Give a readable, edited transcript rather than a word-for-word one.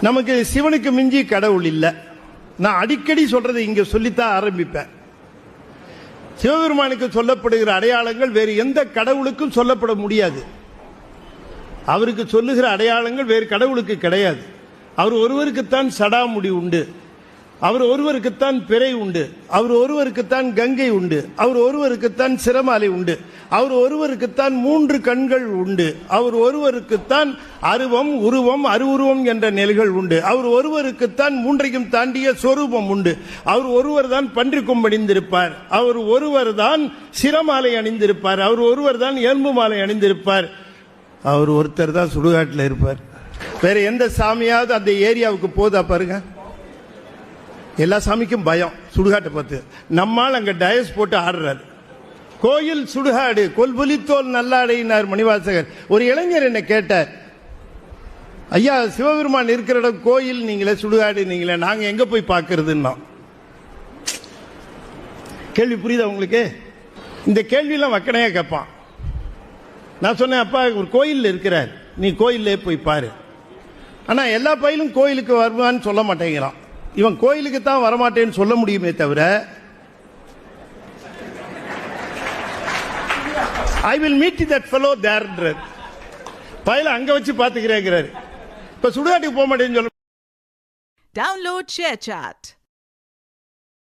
நமக்கு சிவனுக்கு மிஞ்சி கடவுள் இல்லை. நான் அடிக்கடி சொல்றதை இங்க சொல்லித்தான் ஆரம்பிப்பேன். சிவபெருமானுக்கு சொல்லப்படுகிற அடையாளங்கள் வேறு எந்த கடவுளுக்கும் சொல்லப்பட முடியாது. அவருக்கு சொல்லுகிற அடையாளங்கள் வேறு கடவுளுக்கு கிடையாது. அவர் ஒருவருக்குத்தான் சடாமுடி உண்டு, அவர் ஒருவருக்குத்தான் பிறை உண்டு, அவர் ஒருவருக்குத்தான் கங்கை உண்டு, அவர் ஒருவருக்குத்தான் சிரமாலை உண்டு, அவர் ஒருவருக்குத்தான் 3 கண்கள் உண்டு, அவர் ஒருவருக்குத்தான் அருவம் உருவம் அருவுருவம் என்ற நிலைகள் உண்டு, அவர் ஒருவருக்குத்தான் 3ஐயும் தாண்டிய சொரூபம் உண்டு, அவர் ஒருவர் தான் பன்றி கொம்பணிந்திருப்பார், அவர் ஒருவர் தான் சிரமாலை அணிந்திருப்பார், அவர் ஒருவர் தான் எலும்பு மாலை அணிந்திருப்பார், அவர் ஒருத்தர் தான் சுடுகாட்டில் இருப்பார். வேற எந்த சாமியாவது அந்த ஏரியாவுக்கு போதா பாருங்க. எல்லா சாமிக்கும் பயம் சுடுகாட்டை பார்த்து. நம்மால் அங்க டயஸ் போட்டு ஆடுறாரு. கோயில் சுடுகாடு கொல்புலித்தோல் நல்லாடையினார் மணிவாசகர். ஒரு இளைஞர் என்ன கேட்டார், ஐயா சிவபெருமான் இருக்கிற இடம் கோயில் நீங்களே சுடுகாடு நீங்களே, நாங்க எங்க போய் பார்க்கறதுன்னா. கேள்வி புரியுதா உங்களுக்கு? இந்த கேள்வியெல்லாம் வக்கனையா கேட்பான். நான் சொன்னேன், அப்பா ஒரு கோயில் இருக்கிறார், நீ கோயிலே போய் பாரு. ஆனா எல்லா பயிலும் கோயிலுக்கு வருவான்னு சொல்ல மாட்டேங்கிறான். இவன் கோயிலுக்கு தான் வரமாட்டேன்னு சொல்ல முடியுமே தவிர I will meet that fellow there பயில அங்க வச்சு பாத்துக்கிறேங்கிறாரு. இப்ப சுடுகாட்டுக்கு போக மாட்டேன்னு சொல்ல. Download ShareChat.